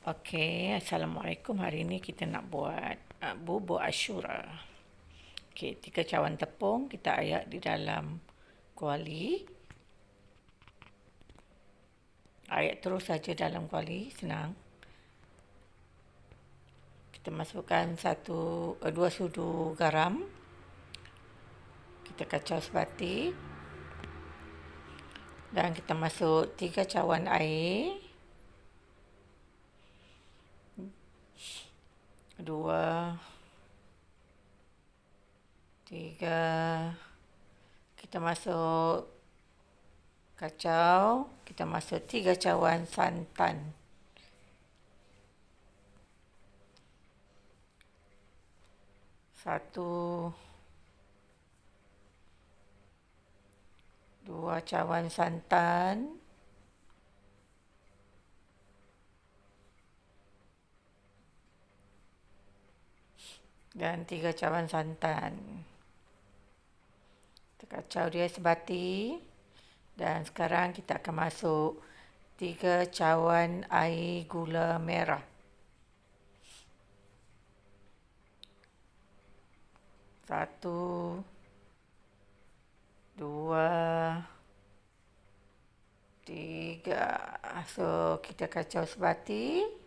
Okey, Assalamualaikum. Hari ini kita nak buat bubur Ashura. Okey, 3 cawan tepung kita ayak di dalam kuali. Ayak terus saja dalam kuali, senang. Kita masukkan 2 sudu garam. Kita kacau sebati. Dan kita masuk 3 cawan air. 2, 3. Kita masuk kacau. Kita masuk 3 cawan santan. 1, 2 cawan santan. Dan 3 cawan santan. Kita kacau dia sebati. Dan sekarang kita akan masuk 3 cawan air gula merah. 1, 2, 3. So, kita kacau sebati.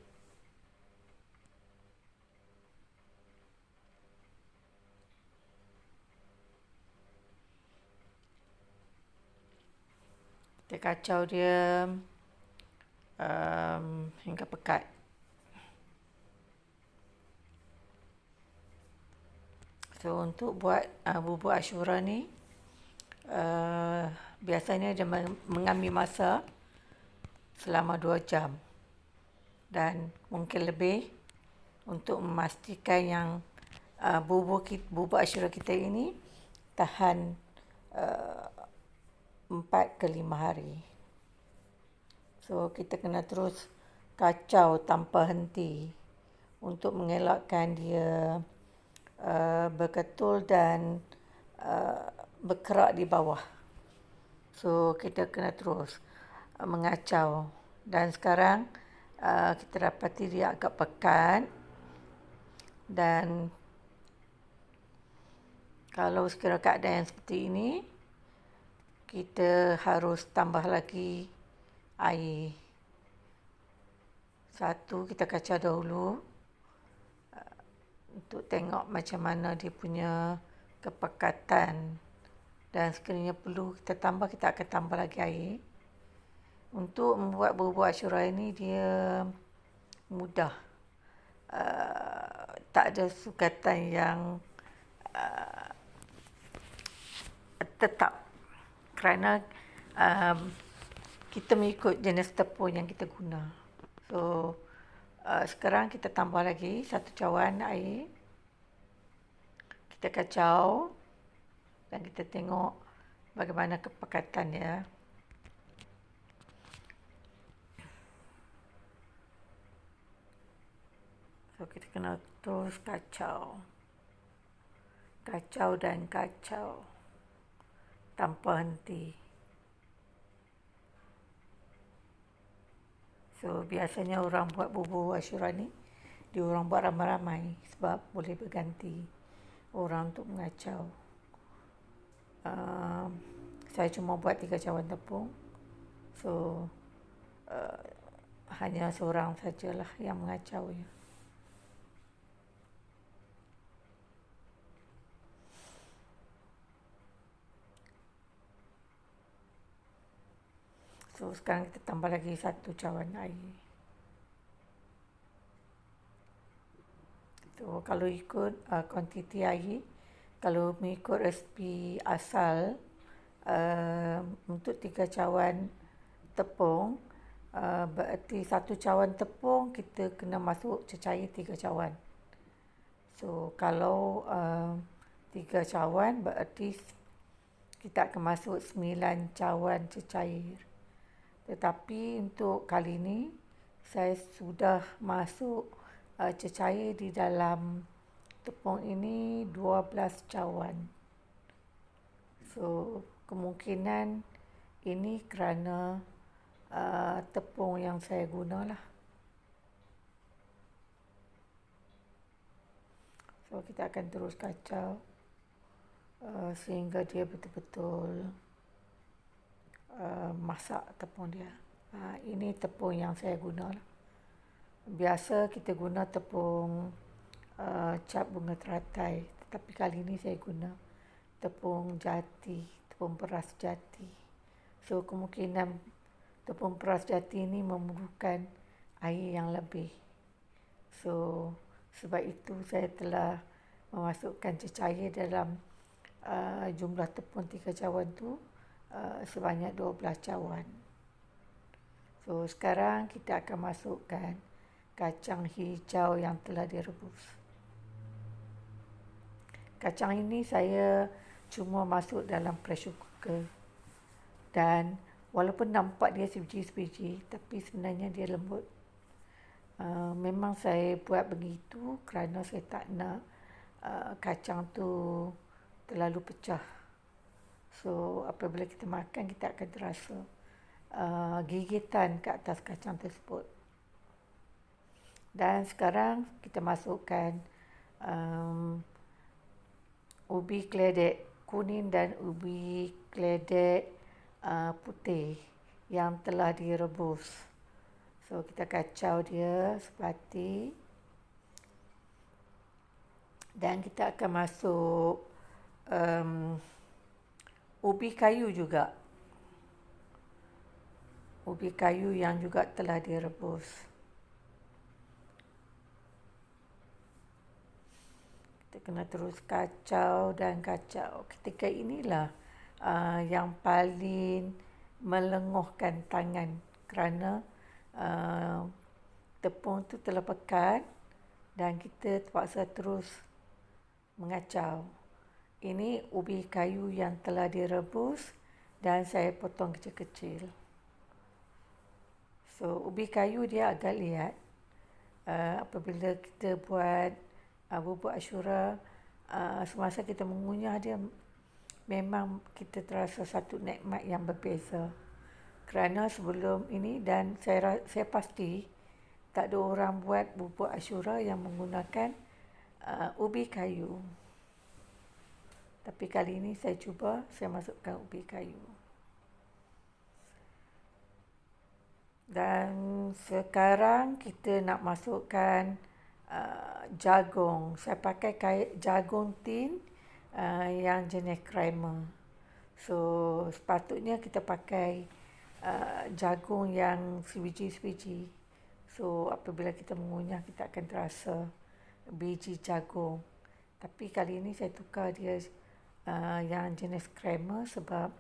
Kita kacau dia hingga pekat. So, untuk buat bubur Ashura ni, biasanya dia mengambil masa selama 2 jam. Dan mungkin lebih untuk memastikan yang bubur Ashura kita ini tahan 4 ke 5 hari. So, kita kena terus kacau tanpa henti untuk mengelakkan dia berketul dan berkerak di bawah. So, kita kena terus mengacau. Dan sekarang kita dapati dia agak pekat. Dan kalau sekiranya keadaan yang seperti ini, kita harus tambah lagi air. 1, kita kacau dahulu untuk tengok macam mana dia punya kepekatan. Dan sekiranya perlu kita tambah, kita akan tambah lagi air. Untuk membuat bubur Ashura ini dia mudah. Tak ada sukatan yang tetap. Kerana kita mengikut jenis tepung yang kita guna. So, sekarang kita tambah lagi 1 cawan air. Kita kacau. Dan kita tengok bagaimana kepekatan dia. So, kita kena terus kacau. Kacau dan kacau. Tanpa henti. So, biasanya orang buat bubur Ashura ni, dia orang buat ramai-ramai sebab boleh berganti orang untuk mengacau. Saya cuma buat 3 cawan tepung. So, hanya seorang sajalah yang mengacau. So, sekarang kita tambah lagi 1 cawan air. So, kalau ikut kuantiti air, kalau mengikut resipi asal, untuk 3 cawan tepung, berarti 1 cawan tepung kita kena masuk cecair 3 cawan. So, kalau 3 cawan berarti kita akan masuk 9 cawan cecair. Tetapi untuk kali ini, saya sudah masuk cecair di dalam tepung ini 12 cawan. So, kemungkinan ini kerana tepung yang saya gunalah. So kita akan terus kacau sehingga dia betul-betul masak tepung dia. Ini tepung yang saya guna. Biasa kita guna tepung cap bunga teratai, tetapi kali ini saya guna tepung jati, tepung peras jati. So kemungkinan tepung peras jati ini memerlukan air yang lebih. So sebab itu saya telah memasukkan cecair dalam jumlah tepung 3 cawan tu sebanyak 12 cawan. So sekarang kita akan masukkan kacang hijau yang telah direbus. Kacang ini saya cuma masuk dalam pressure cooker. Dan walaupun nampak dia sebiji-sebiji, tapi sebenarnya dia lembut. Memang saya buat begitu kerana saya tak nak kacang tu terlalu pecah. So apabila kita makan, kita akan terasa gigitan ke atas kacang tersebut. Dan sekarang kita masukkan ubi keledek kuning dan ubi keledek putih yang telah direbus. So kita kacau dia sepati. Dan kita akan masuk ubi kayu juga. Ubi kayu yang juga telah direbus. Kita kena terus kacau dan kacau. Ketika inilah yang paling melenguhkan tangan kerana tepung tu telah pekat dan kita terpaksa terus mengacau. Ini ubi kayu yang telah direbus dan saya potong kecil-kecil. So ubi kayu dia agak liat. Apabila kita buat bubur Ashura, semasa kita mengunyah dia, memang kita terasa satu nikmat yang berbeza. Kerana sebelum ini, dan saya pasti tak ada orang buat bubur Ashura yang menggunakan ubi kayu. Tapi kali ini saya cuba, saya masukkan ubi kayu. Dan sekarang kita nak masukkan jagung. Saya pakai jagung tin yang jenis creamer. So sepatutnya kita pakai jagung yang sebiji-sebiji. So apabila kita mengunyah, kita akan terasa biji jagung. Tapi kali ini saya tukar dia yang jenis creamer sebab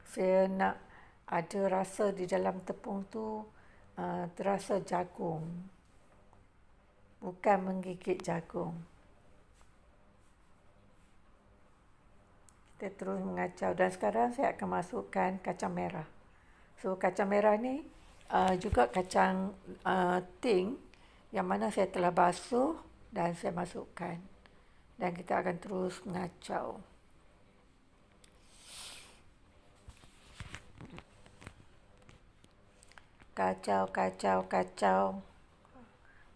saya nak ada rasa di dalam tepung tu terasa jagung, bukan menggigit jagung. Kita terus mengacau dan sekarang saya akan masukkan kacang merah. So kacang merah ni juga kacang ting yang mana saya telah basuh dan saya masukkan. Dan kita akan terus mengacau. Kacau.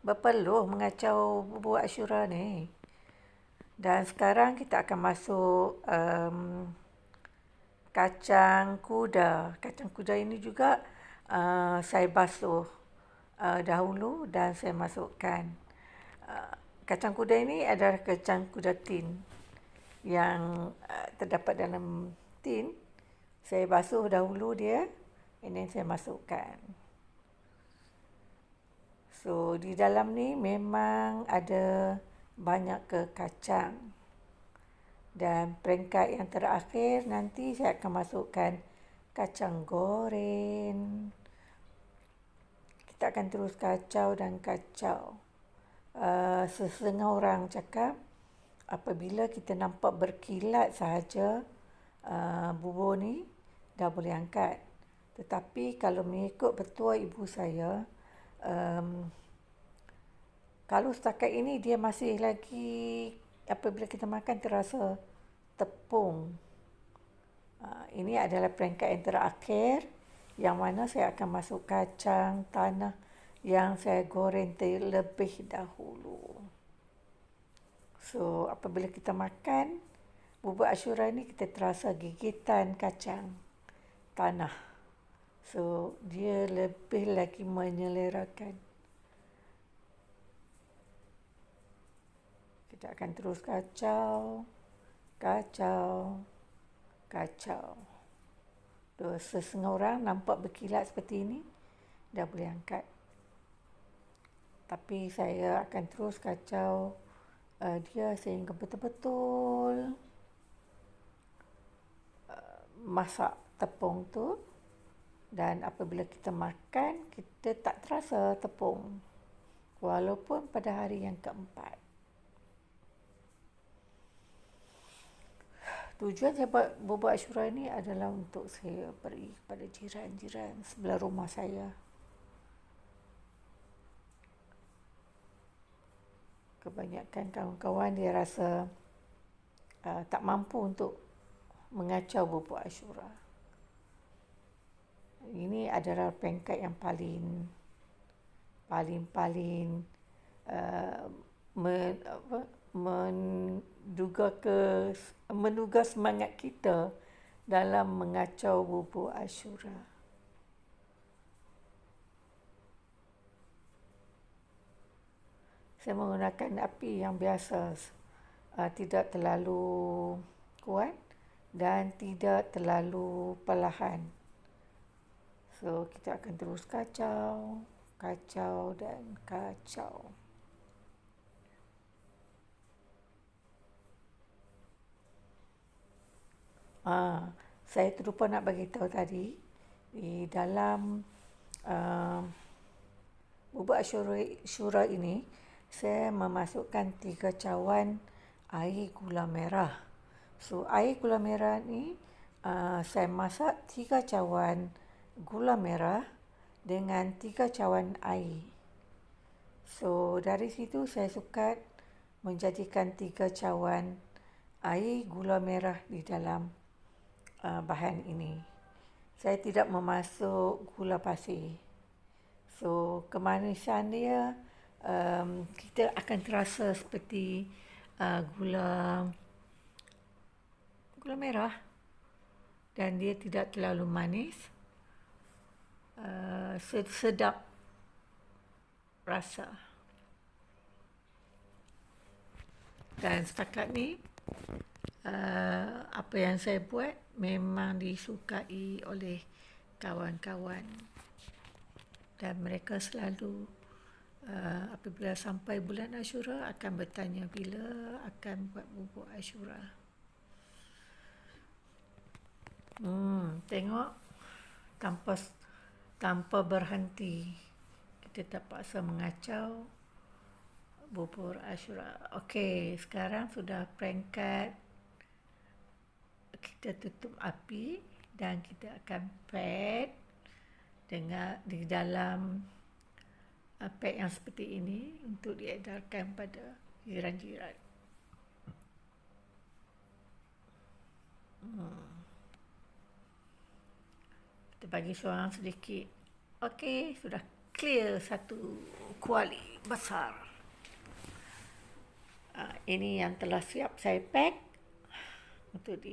Berpeluh mengacau bubur Ashura ni. Dan sekarang kita akan masuk kacang kuda. Kacang kuda ini juga saya basuh dahulu dan saya masukkan. Kacang kuda ini adalah kacang kuda tin yang terdapat dalam tin. Saya basuh dahulu dia, ini saya masukkan. So di dalam ni memang ada banyak kacang. Dan peringkat yang terakhir nanti saya akan masukkan kacang goreng. Kita akan terus kacau dan kacau. Setengah orang cakap apabila kita nampak berkilat sahaja bubur ni dah boleh angkat. Tetapi kalau mengikut petua ibu saya, kalau setakat ini dia masih lagi, apabila kita makan terasa tepung. Ini adalah peringkat yang terakhir yang mana saya akan masuk kacang tanah yang saya goreng terlebih dahulu. So, apabila kita makan bubur Ashura ni, kita terasa gigitan kacang tanah. So, dia lebih lagi menyelerakan. Kita akan terus kacau. Setengah orang nampak berkilat seperti ini, dah boleh angkat. Tapi saya akan terus kacau dia sehingga betul-betul masak tepung tu, dan apabila kita makan, kita tak terasa tepung walaupun pada hari yang keempat. Tujuan saya buat bubur Ashura ni adalah untuk saya beri kepada jiran-jiran sebelah rumah saya. Kebanyakan kawan-kawan dia rasa tak mampu untuk mengacau bubur Ashura. Ini adalah peringkat yang paling menduga semangat kita dalam mengacau bubur Ashura. Saya menggunakan api yang biasa, tidak terlalu kuat dan tidak terlalu perlahan. So, kita akan terus kacau dan kacau. Saya terlupa nak bagi tahu tadi, di dalam bubur Ashura ini, saya memasukkan 3 cawan air gula merah. So, air gula merah ni saya masak 3 cawan gula merah dengan 3 cawan air. So, dari situ saya suka menjadikan 3 cawan air gula merah di dalam bahan ini. Saya tidak memasuk gula pasir. So, kemanisan dia kita akan terasa seperti gula merah, dan dia tidak terlalu manis, sedap rasa. Dan setakat ni apa yang saya buat memang disukai oleh kawan-kawan, dan mereka selalu apabila sampai bulan Ashura akan bertanya bila akan buat bubur Ashura. Tengok, tanpa berhenti kita terpaksa mengacau bubur Ashura. Okey, sekarang sudah peringkat, kita tutup api dan kita akan pack di dalam pack yang seperti ini untuk diedarkan pada jiran-jiran. Kita bagi seorang sedikit. Okey, sudah clear satu kuali besar. Ini yang telah siap saya pack untuk